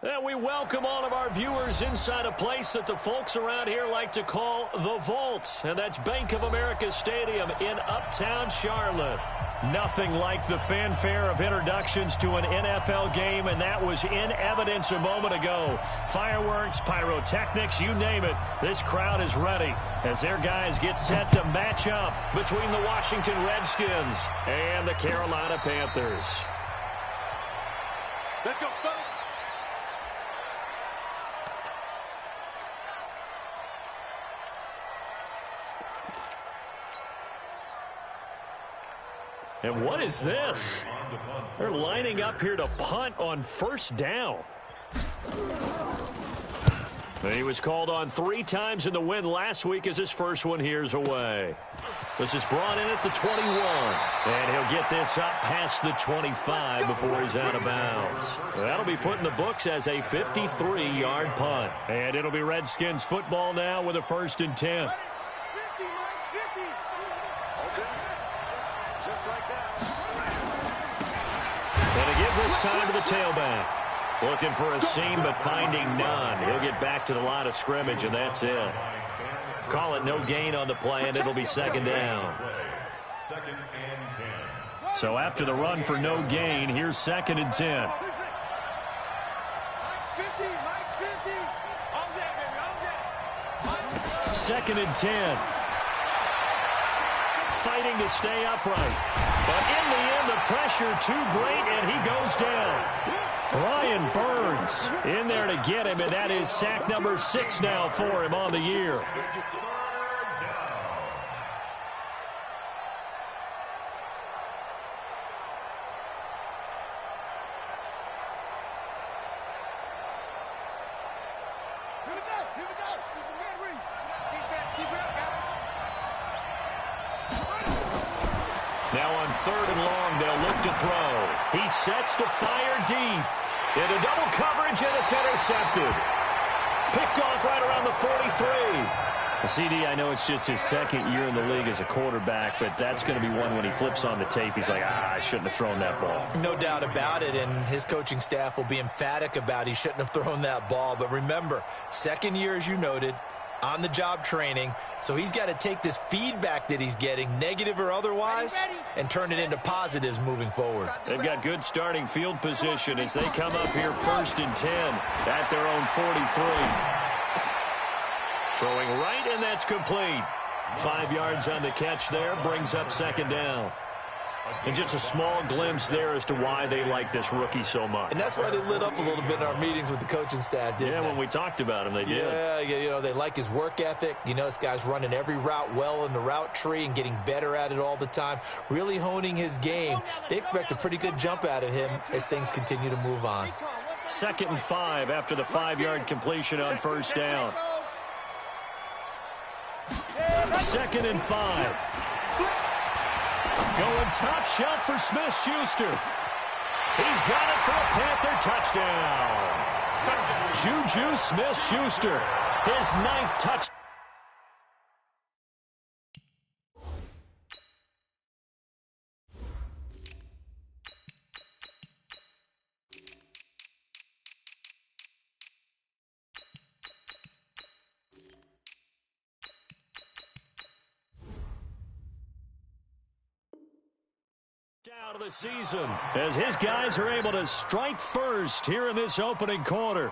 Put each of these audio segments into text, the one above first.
And we welcome all of our viewers inside a place that the folks around here like to call the Vault. And that's Bank of America Stadium in Uptown Charlotte. Nothing like the fanfare of introductions to an NFL game, and that was in evidence a moment ago. Fireworks, pyrotechnics, you name it. This crowd is ready as their guys get set to match up between the Washington Redskins and the Carolina Panthers. Let's go, folks. And what is this? They're lining up here to punt on first down. He was called on 3 times in the win last week as his first one here's away. This is brought in at the 21. And he'll get this up past the 25 before he's out of bounds. That'll be put in the books as a 53-yard punt. And it'll be Redskins football now with a 1st and 10. And to give this time to the tailback. Looking for a seam, but finding none. He'll get back to the line of scrimmage, and that's it. Call it no gain on the play, and it'll be 2nd down. 2nd and 10. So after the run for no gain, here's 2nd and 10. 2nd and 10. Fighting to stay upright. But in the end, the pressure too great, and he goes down. Brian Burns in there to get him, and that is sack number 6 now for him on the year. Now on 3rd and long, they'll look to throw. He sets to fire deep. Into double coverage, and it's intercepted. Picked off right around the 43. CD, I know it's just his 2nd year in the league as a quarterback, but that's going to be one when he flips on the tape. He's like, I shouldn't have thrown that ball. No doubt about it, and his coaching staff will be emphatic about he shouldn't have thrown that ball. But remember, 2nd year, as you noted, on-the-job training, so he's got to take this feedback that he's getting, negative or otherwise, and turn it into positives moving forward. They've got good starting field position as they come up here 1st and 10 at their own 43. Throwing right, and that's complete. 5 yards on the catch there, brings up 2nd down. And just a small glimpse there as to why they like this rookie so much. And that's why they lit up a little bit in our meetings with the coaching staff, didn't they? Yeah, when we talked about him, they did. Yeah, you know, they like his work ethic. You know, this guy's running every route well in the route tree and getting better at it all the time, really honing his game. They expect a pretty good jump out of him as things continue to move on. 2nd and 5 after the 5-yard completion on first down. 2nd and 5. Going top shelf for Smith-Schuster. He's got it for a Panther touchdown. Juju Smith-Schuster, his 9th touchdown. Out of the season as his guys are able to strike first here in this opening quarter.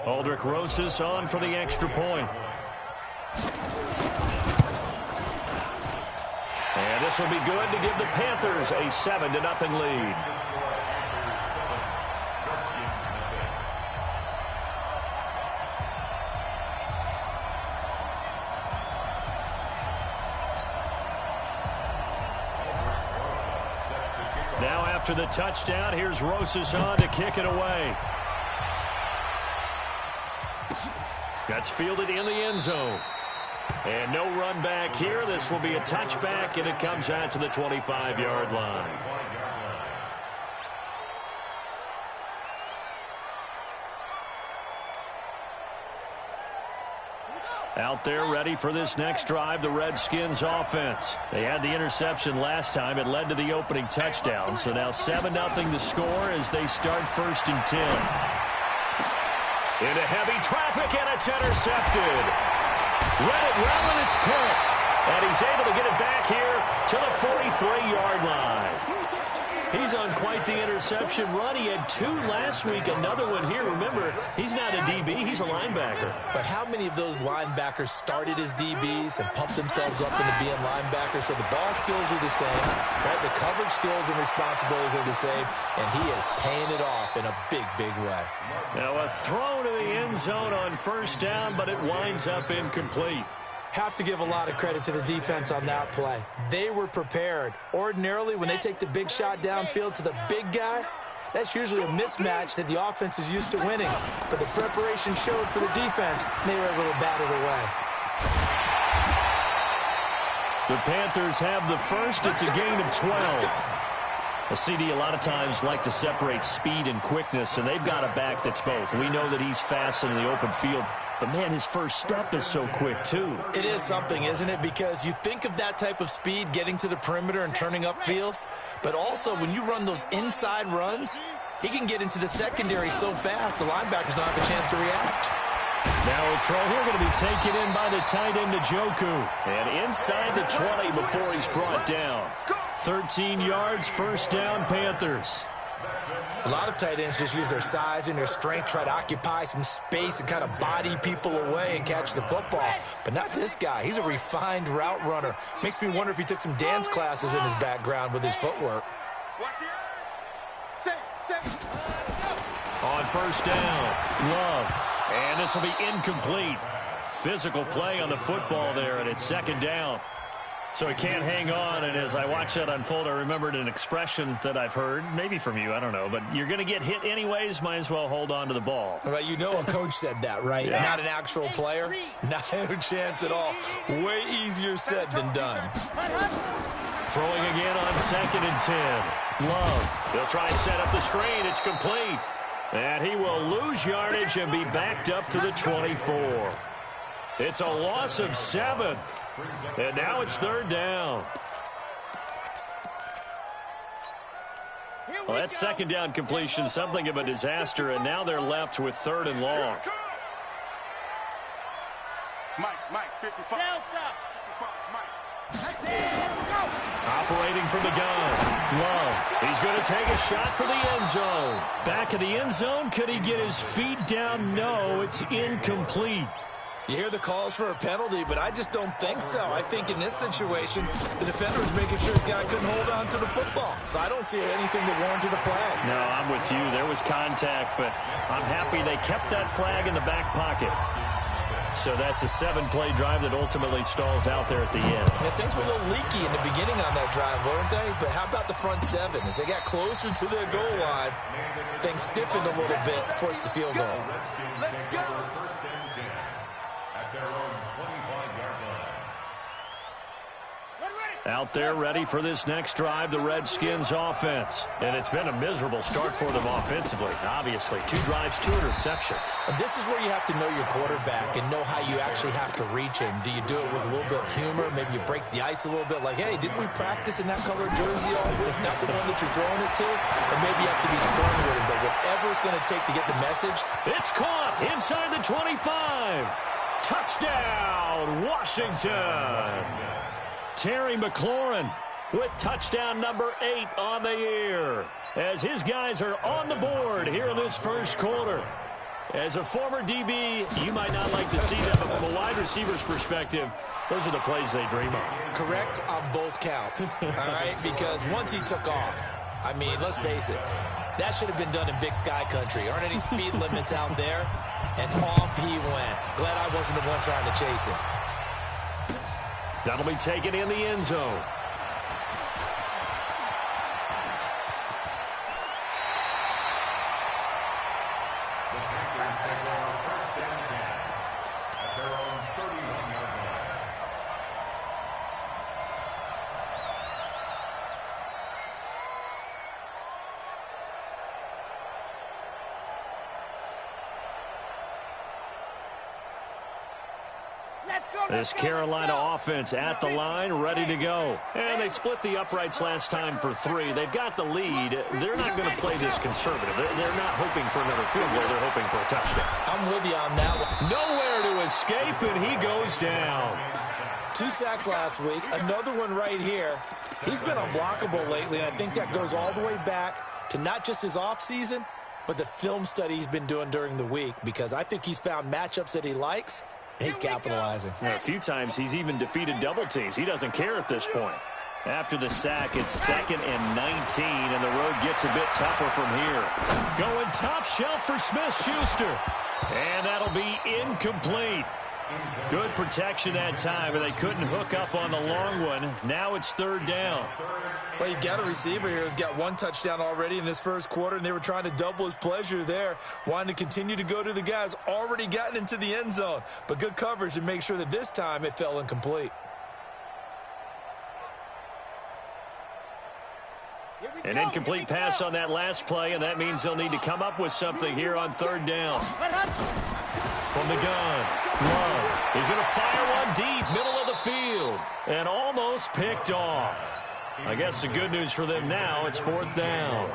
Aldrich Rosas on for the extra point. And this will be good to give the Panthers a 7-0 lead. Now after the touchdown, here's Rosas on to kick it away. That's fielded in the end zone. And no run back here. This will be a touchback, and it comes out to the 25-yard line. Out there ready for this next drive, the Redskins offense. They had the interception last time. It led to the opening touchdown. So now 7-0 the score as they start 1st and 10. Into heavy traffic, and it's intercepted. Read it well, and it's picked. And he's able to get it back here to the 43-yard line. He's on quite the interception run. He had 2 last week, another one here. Remember, he's not a DB, he's a linebacker. But how many of those linebackers started as DBs and pumped themselves up into being linebackers? So the ball skills are the same, right? The coverage skills and responsibilities are the same, and he is paying it off in a big, big way. Now a throw to the end zone on 1st down, but it winds up incomplete. Have to give a lot of credit to the defense on that play. They were prepared. Ordinarily, when they take the big shot downfield to the big guy, that's usually a mismatch that the offense is used to winning. But the preparation showed for the defense, and they were able to bat it away. The Panthers have the first. It's a gain of 12. A CD a lot of times like to separate speed and quickness, and they've got a back that's both. We know that he's fast in the open field. But, man, his first step is so quick, too. It is something, isn't it? Because you think of that type of speed getting to the perimeter and turning upfield. But also, when you run those inside runs, he can get into the secondary so fast, the linebackers don't have a chance to react. Now a throw here going to be taken in by the tight end, Njoku. And inside the 20 before he's brought down. 13 yards, 1st down, Panthers. A lot of tight ends just use their size and their strength, try to occupy some space and kind of body people away and catch the football. But not this guy. He's a refined route runner. Makes me wonder if he took some dance classes in his background with his footwork. On 1st down, Love. And this will be incomplete. Physical play on the football there, and it's 2nd down. So he can't hang on, and as I watch that unfold, I remembered an expression that I've heard, maybe from you, I don't know, but you're going to get hit anyways, might as well hold on to the ball. Well, you know a coach said that, right? Yeah. Not an actual player? No chance at all. Way easier said than done. Throwing again on 2nd and 10. Love. They'll try and set up the screen. It's complete. And he will lose yardage and be backed up to the 24. It's a loss of 7. And now it's 3rd down. Well, that 2nd down completion, something of a disaster, and now they're left with 3rd and long. Mike, 55. Operating from the gun. Love. He's going to take a shot for the end zone. Back of the end zone. Could he get his feet down? No, it's incomplete. You hear the calls for a penalty, but I just don't think so. I think in this situation, the defender was making sure his guy couldn't hold on to the football. So I don't see anything that warranted a flag. No, I'm with you. There was contact, but I'm happy they kept that flag in the back pocket. So that's a 7-play drive that ultimately stalls out there at the end. Yeah, things were a little leaky in the beginning on that drive, weren't they? But how about the front 7? As they got closer to their goal line, things stiffened a little bit, forced the field goal. Out there ready for this next drive, the Redskins offense. And it's been a miserable start for them offensively, obviously. 2 drives, 2 interceptions. And this is where you have to know your quarterback and know how you actually have to reach him. Do you do it with a little bit of humor? Maybe you break the ice a little bit like, hey, didn't we practice in that colored jersey all week? Not the one that you're throwing it to? Or maybe you have to be stern with him. But whatever it's going to take to get the message. It's caught inside the 25. Touchdown, Washington. Terry McLaurin with touchdown number 8 on the year as his guys are on the board here in this first quarter. As a former DB, you might not like to see that, but from a wide receiver's perspective, those are the plays they dream of. Correct on both counts, all right? Because once he took off, I mean, let's face it, that should have been done in Big Sky Country. Aren't any speed limits out there? And off he went. Glad I wasn't the one trying to chase him. That'll be taken in the end zone. This Carolina offense at the line, ready to go. And they split the uprights last time for 3. They've got the lead. They're not going to play this conservative. They're not hoping for another field goal. They're hoping for a touchdown. I'm with you on that one. Nowhere to escape, and he goes down. 2 sacks last week, another one right here. He's been unblockable lately, and I think that goes all the way back to not just his offseason, but the film study he's been doing during the week, because I think he's found matchups that he likes, and he's capitalizing. A few times he's even defeated double teams. He doesn't care at this point. After the sack, it's 2nd and 19, and the road gets a bit tougher from here. Going top shelf for Smith-Schuster, and that'll be incomplete. Good protection that time, and they couldn't hook up on the long one. Now it's 3rd down. Well, you've got a receiver here who's got 1 touchdown already in this first quarter, and they were trying to double his pleasure there, wanting to continue to go to the guys already gotten into the end zone. But good coverage to make sure that this time it fell incomplete. An incomplete pass on that last play, and that means they'll need to come up with something here on 3rd down. From the gun, Love. He's going to fire one deep, middle of the field, and almost picked off. I guess the good news for them now, it's 4th down.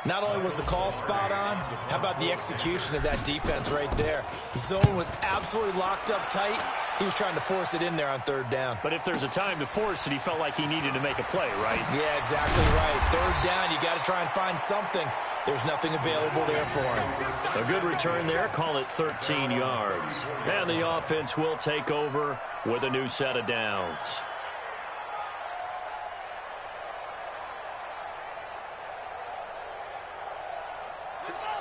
Not only was the call spot on, how about the execution of that defense right there? The zone was absolutely locked up tight. He was trying to force it in there on 3rd down. But if there's a time to force it, he felt like he needed to make a play, right? Yeah, exactly right. 3rd down, you got to try and find something. There's nothing available there for him. A good return there, call it 13 yards. And the offense will take over with a new set of downs.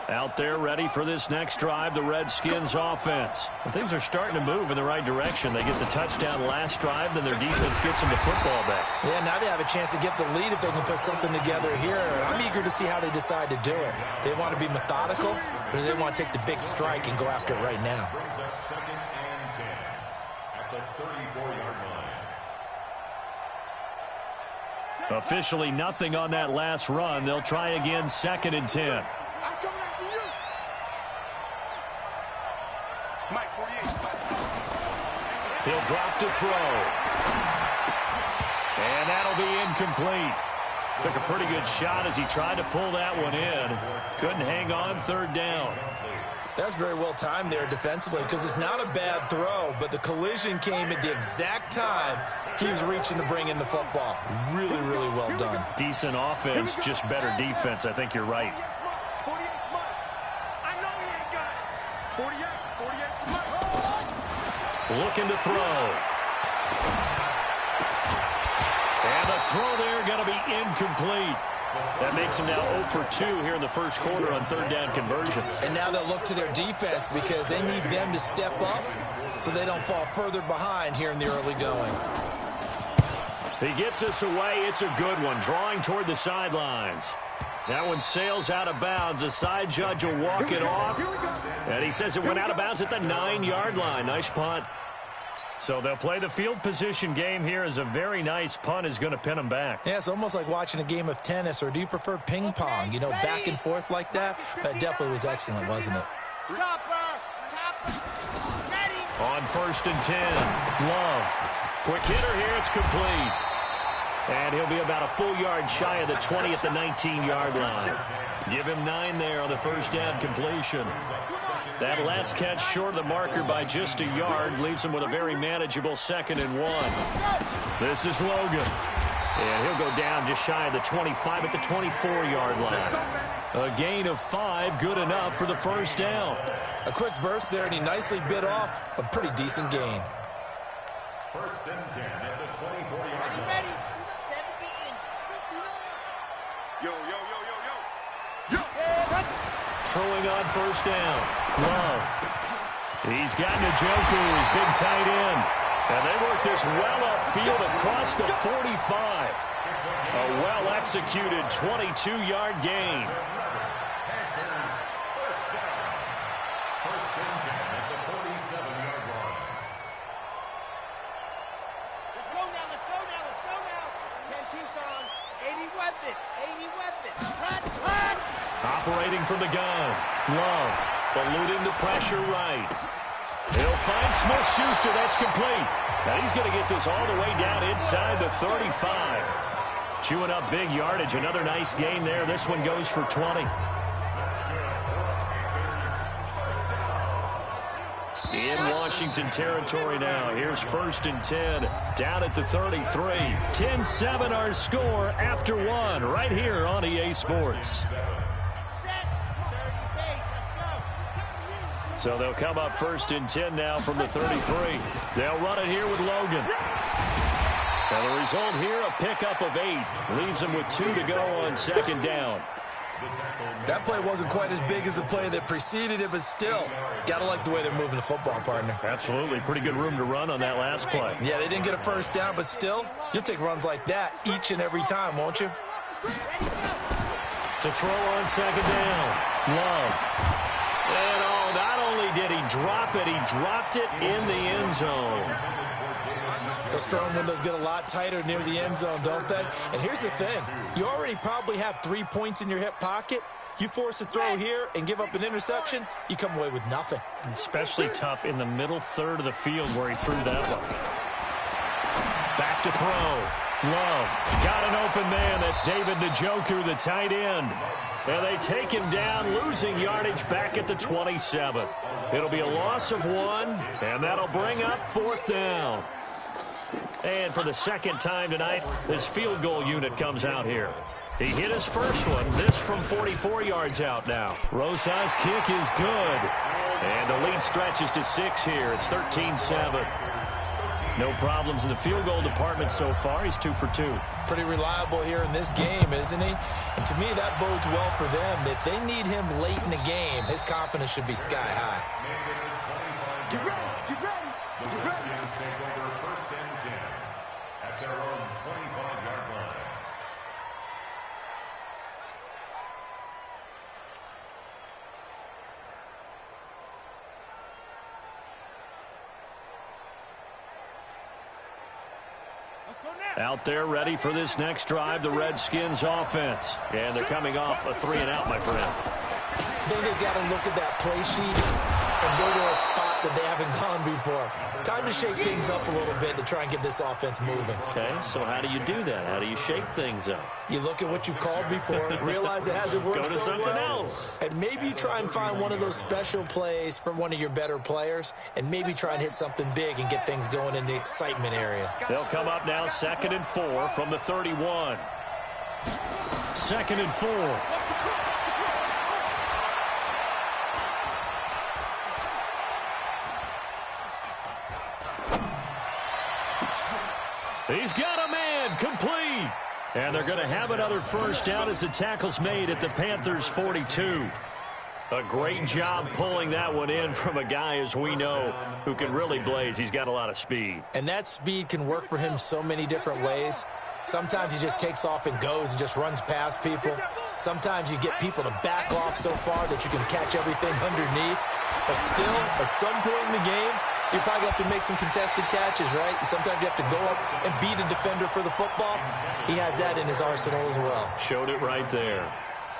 Out there ready for this next drive, the Redskins offense. And things are starting to move in the right direction. They get the touchdown last drive, then their defense gets them the football back. Yeah, now they have a chance to get the lead if they can put something together here. I'm eager to see how they decide to do it. They want to be methodical, or do they want to take the big strike and go after it right now? Officially nothing on that last run. They'll try again, 2nd and 10. He'll drop to throw. And that'll be incomplete. Took a pretty good shot as he tried to pull that one in. Couldn't hang on, 3rd down. That's very well timed there defensively, because it's not a bad throw, but the collision came at the exact time he was reaching to bring in the football. Really, really well done. Decent offense, just better defense. I think you're right. Looking to throw. And the throw there going to be incomplete. That makes him now 0 for 2 here in the first quarter on 3rd down conversions. And now they'll look to their defense because they need them to step up so they don't fall further behind here in the early going. He gets us away. It's a good one. Drawing toward the sidelines. That one sails out of bounds. The side judge will walk it off. And he says it went out of bounds at the 9-yard line. Nice punt. So they'll play the field position game here as a very nice punt is going to pin them back. Yeah, it's almost like watching a game of tennis, or do you prefer ping pong? You know, back and forth like that? That definitely was excellent, wasn't it? On 1st and 10, Love. Quick hitter here, it's complete. And he'll be about a full yard shy of the 20 at the 19-yard line. Give him 9 there on the 1st down completion. That last catch short of the marker by just a yard leaves him with a very manageable 2nd and 1. This is Logan. And he'll go down just shy of the 25 at the 24-yard line. A gain of 5, good enough for the 1st down. A quick burst there, and he nicely bit off a pretty decent gain. 1st and 10 at the 24-yard line. Yo, yo, yo, yo, yo. Throwing on 1st down. Love. He's got Njoku, his big tight end. And they work this well upfield across the 45. A well-executed 22-yard gain. Panthers, 1st down. 1st and 10 at the 47-yard line. Let's go now, let's go now, let's go now. 10 Tucson, 80 weapons, 80 weapons. Cut, cut. Operating from the gun. Love eluding the pressure right. He'll find Smith-Schuster. That's complete. Now he's going to get this all the way down inside the 35. Chewing up big yardage. Another nice gain there. This one goes for 20. In Washington territory now. Here's 1st and 10. Down at the 33. 10-7 our score after one. Right here on EA Sports. So they'll come up 1st and 10 now from the 33. They'll run it here with Logan. And the result here, a pickup of 8. Leaves them with 2 to go on 2nd down. That play wasn't quite as big as the play that preceded it, but still, got to like the way they're moving the football, partner. Absolutely. Pretty good room to run on that last play. Yeah, they didn't get a 1st down, but still, you'll take runs like that each and every time, won't you? To throw on 2nd down. Love. And not only did he drop it, he dropped it in the end zone. Those throwing windows get a lot tighter near the end zone, don't they? And here's the thing. You already probably have 3 points in your hip pocket. You force a throw here and give up an interception, you come away with nothing. Especially tough in the middle third of the field where he threw that one. Back to throw. Love. Got an open man. That's David Njoku, the tight end. And they take him down, losing yardage back at the 27. It'll be a loss of 1, and that'll bring up 4th down. And for the 2nd time tonight, this field goal unit comes out here. He hit his first one, this from 44 yards out now. Rosa's kick is good. And the lead stretches to 6 here. It's 13-7. No problems in the field goal department so far. He's 2 for 2. Pretty reliable here in this game, isn't he? And to me, that bodes well for them. If they need him late in the game, his confidence should be sky high. Get ready, get ready, get ready. Take over 1st and 10 at their own 25-yard line. Out there ready for this next drive, the Redskins offense. And they're coming off a 3-and-out, my friend. I think they've got to look at that play sheet and go to a spot that they haven't gone before. Time to shake things up a little bit to try and get this offense moving. Okay, so how do you do that? How do you shake things up? You look at what you've called before, realize it hasn't worked Go to so something well, else. and maybe you try and find one of those special plays from one of your better players, and maybe try and hit something big and get things going in the excitement area. They'll come up now 2nd and 4 from the 31. 2nd and 4. He's got a man, complete. And they're going to have another 1st down as the tackle's made at the Panthers' 42. A great job pulling that one in from a guy, as we know, who can really blaze. He's got a lot of speed. And that speed can work for him so many different ways. Sometimes he just takes off and goes and just runs past people. Sometimes you get people to back off so far that you can catch everything underneath. But still, at some point in the game, you probably have to make some contested catches, right? Sometimes you have to go up and beat a defender for the football. He has that in his arsenal as well. Showed it right there.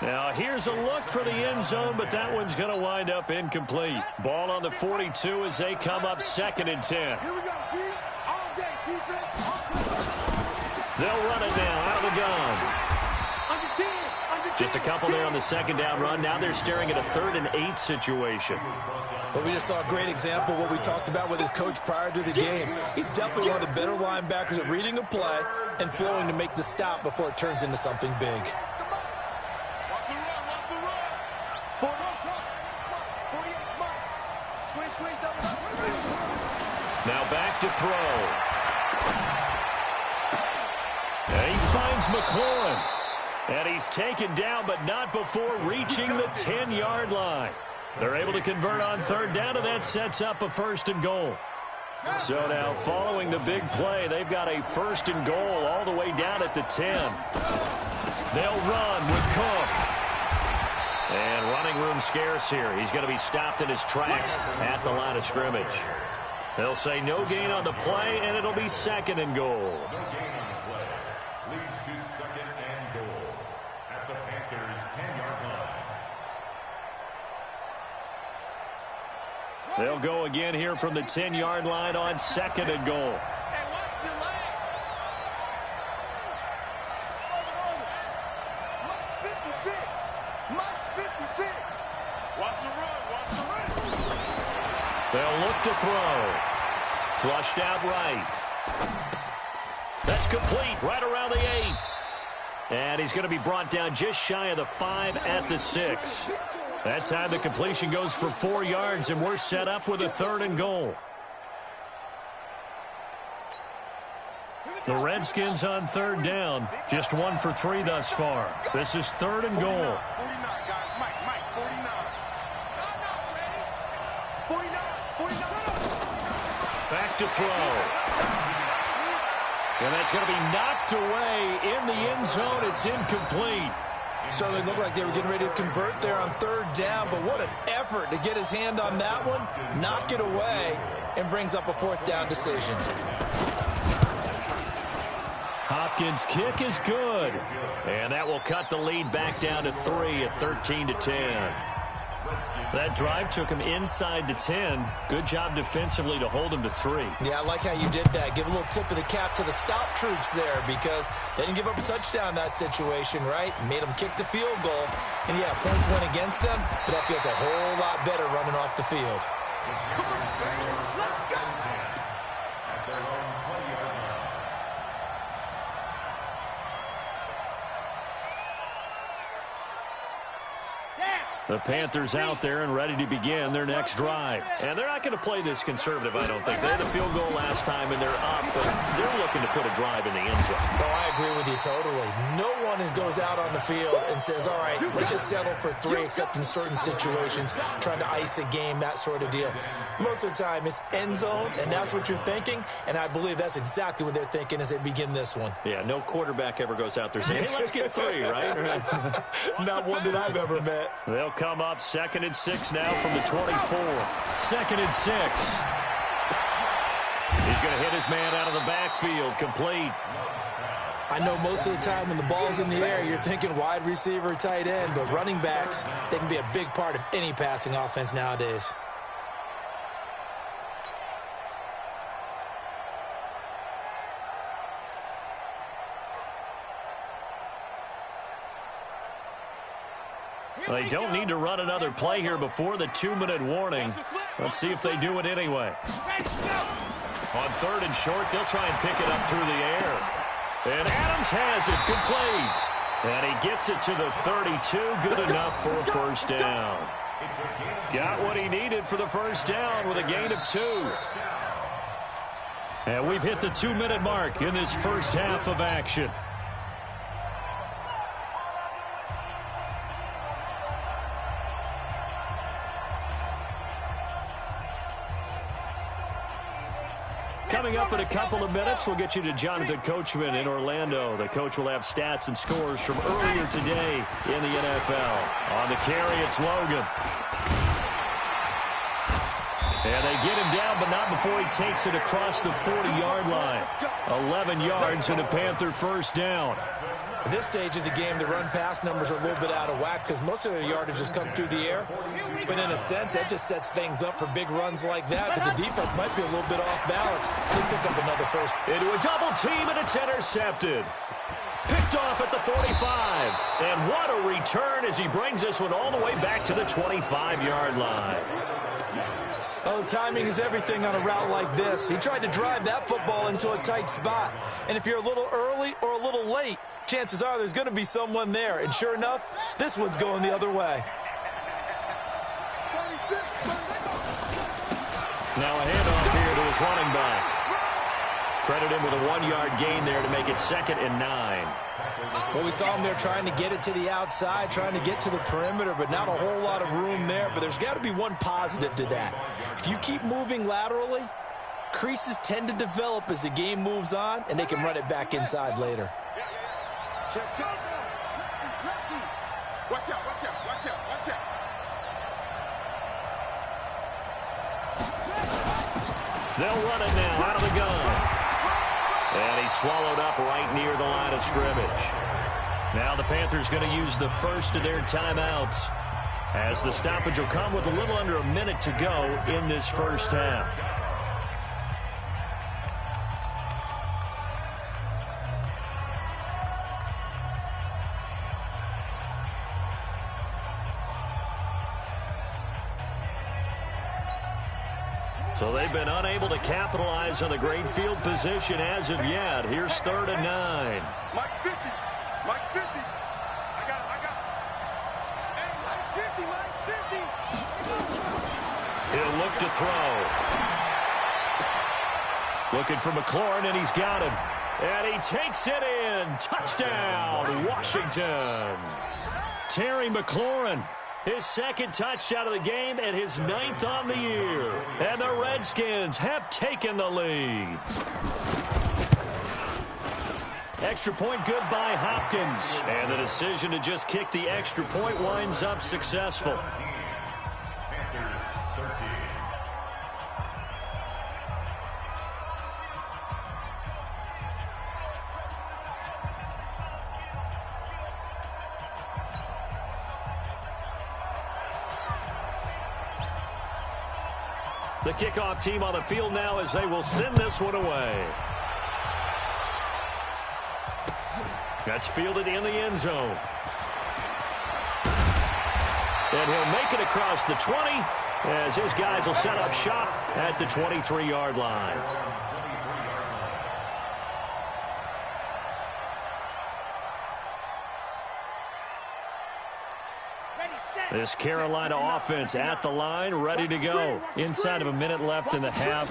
Now, here's a look for the end zone, but that one's going to wind up incomplete. Ball on the 42 as they come up 2nd and 10. Here we go, D. All day, defense. They'll run it now out of the gun. Under 10, under 10. Just a couple there on the 2nd down run. Now they're staring at a 3rd and 8 situation. But we just saw a great example of what we talked about with his coach prior to the game. He's definitely one of the better linebackers at reading a play and flowing to make the stop before it turns into something big. Now back to throw. And he finds McLaurin. And he's taken down, but not before reaching the 10-yard line. They're able to convert on 3rd down, and that sets up a 1st and goal. So now, following the big play, they've got a 1st and goal all the way down at the 10. They'll run with Cook. And running room scarce here. He's going to be stopped in his tracks at the line of scrimmage. They'll say no gain on the play, and it'll be 2nd and goal. No gain on the play. Leads to 2nd and goal at the Panthers' 10-yard line. They'll go again here from the 10-yard line on 2nd and goal. They'll look to throw. Flushed out right. That's complete right around the 8. And he's going to be brought down just shy of the 5 at the 6. That time the completion goes for 4 yards, and we're set up with a 3rd and goal. The Redskins on 3rd down. Just 1 for 3 thus far. This is 3rd and goal. Back to throw. And that's going to be knocked away in the end zone. It's incomplete. Certainly looked like they were getting ready to convert there on 3rd down, but what an effort to get his hand on that one, knock it away, and brings up a 4th down decision. Hopkins' kick is good. And that will cut the lead back down to 3 at 13-10. That drive took him inside the 10. Good job defensively to hold him to 3. Yeah, I like how you did that. Give a little tip of the cap to the stop troops there because they didn't give up a touchdown in that situation, right? Made them kick the field goal. And, yeah, points went against them, but that feels a whole lot better running off the field. The Panthers out there and ready to begin their next drive. And they're not going to play this conservative, I don't think. They had a field goal last time, and they're up, but they're looking to put a drive in the end zone. Oh, I agree with you totally. No one goes out on the field and says, all right, let's just settle for 3, except in certain situations, trying to ice a game, that sort of deal. Most of the time, it's end zone, and that's what you're thinking, and I believe that's exactly what they're thinking as they begin this one. Yeah, no quarterback ever goes out there saying, hey, let's get 3, right? Not one that I've ever met. They'll come up 2nd and 6 now from the 24. 2nd and 6. He's going to hit his man out of the backfield, complete. I know most of the time when the ball's in the air, you're thinking wide receiver, tight end, but running backs, they can be a big part of any passing offense nowadays. They don't need to run another play here before the 2-minute warning. Let's see if they do it anyway. On 3rd and short, they'll try and pick it up through the air. And Adams has it complete. And he gets it to the 32. Good enough for a 1st down. Got what he needed for the 1st down with a gain of 2. And we've hit the 2-minute mark in this first half of action. Coming up in a couple of minutes, we'll get you to Jonathan Coachman in Orlando. The coach will have stats and scores from earlier today in the NFL. On the carry, it's Logan. And they get him down, but not before he takes it across the 40-yard line. 11 yards and a Panther 1st down. At this stage of the game, the run-pass numbers are a little bit out of whack because most of their yardage has come through the air. But in a sense, that just sets things up for big runs like that because the defense might be a little bit off balance. They pick up another 1st. Into a double team, and it's intercepted. Picked off at the 45. And what a return as he brings this one all the way back to the 25-yard line. Oh, timing is everything on a route like this. He tried to drive that football into a tight spot. And if you're a little early or a little late, chances are there's going to be someone there. And sure enough, this one's going the other way. Now a handoff here to his running back. Credit him with a 1-yard gain there to make it 2nd and 9. Well, we saw him there trying to get it to the outside, trying to get to the perimeter, but not a whole lot of room there. But there's got to be one positive to that. If you keep moving laterally, creases tend to develop as the game moves on, and they can run it back inside later. Check. Watch out. They'll run it now out of the gun. And he's swallowed up right near the line of scrimmage. Now the Panthers going to use the first of their timeouts. as the stoppage will come with a little under a minute to go in this first half. So they've been unable to capitalize on the great field position as of yet. Here's 3rd and 9. Mike's 50. Mike's 50. I got it. Hey, Mike's 50. Mike's 50. He'll look to throw. Looking for McLaurin, and he's got him. And he takes it in. Touchdown, Washington. Terry McLaurin. His 2nd touchdown of the game and his 9th on the year. And the Redskins have taken the lead. Extra point good by Hopkins. And the decision to just kick the extra point winds up successful. Panthers 13. The kickoff team on the field now as they will send this one away. That's fielded in the end zone. And he'll make it across the 20 as his guys will set up shop at the 23-yard line. This Carolina offense at the line, ready to go. Inside of a minute left in the half.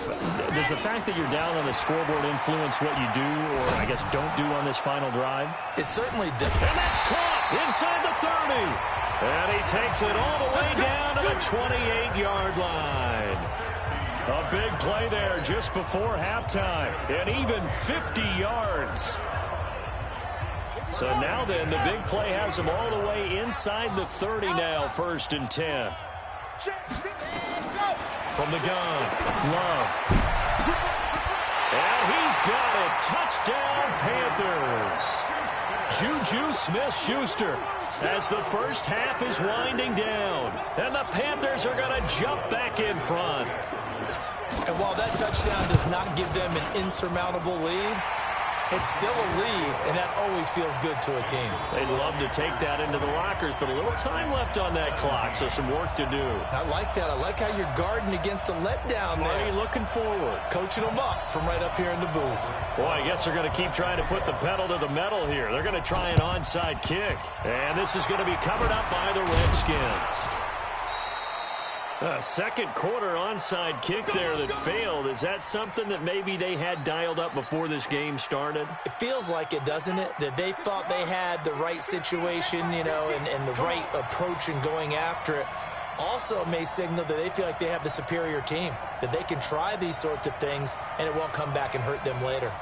Does the fact that you're down on the scoreboard influence what you do, or I guess don't do on this final drive? It certainly does. And that's caught inside the 30. And he takes it all the way down to the 28-yard line. A big play there just before halftime. And even 50 yards. So now then, the big play has him all the way inside the 30 now, 1st and 10. From the gun, Love. And he's got it. Touchdown, Panthers. Juju Smith-Schuster as the first half is winding down. And the Panthers are going to jump back in front. And while that touchdown does not give them an insurmountable lead, it's still a lead, and that always feels good to a team. They'd love to take that into the lockers, but a little time left on that clock, so some work to do. I like that. I like how you're guarding against a letdown there. Marty looking forward. Coaching them up from right up here in the booth. Boy, I guess they're going to keep trying to put the pedal to the metal here. They're going to try an onside kick. And this is going to be covered up by the Redskins. A second quarter onside kick there that failed. Is that something that maybe they had dialed up before this game started? It feels like it, doesn't it? That they thought they had the right situation, you know, and the right approach in going after it. Also may signal that they feel like they have the superior team, that they can try these sorts of things and it won't come back and hurt them later.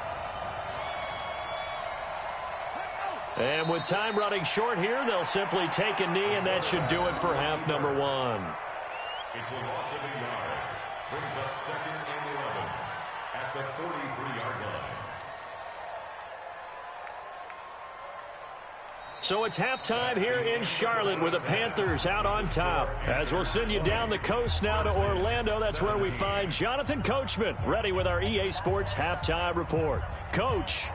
And with time running short here, they'll simply take a knee, and that should do it for half number 1. It's a loss of a yard. Brings up 2nd and 11 at the 43-yard line. So it's halftime here in Charlotte with the Panthers out on top. As we'll send you down the coast now to Orlando, that's where we find Jonathan Coachman ready with our EA Sports Halftime Report. Coach.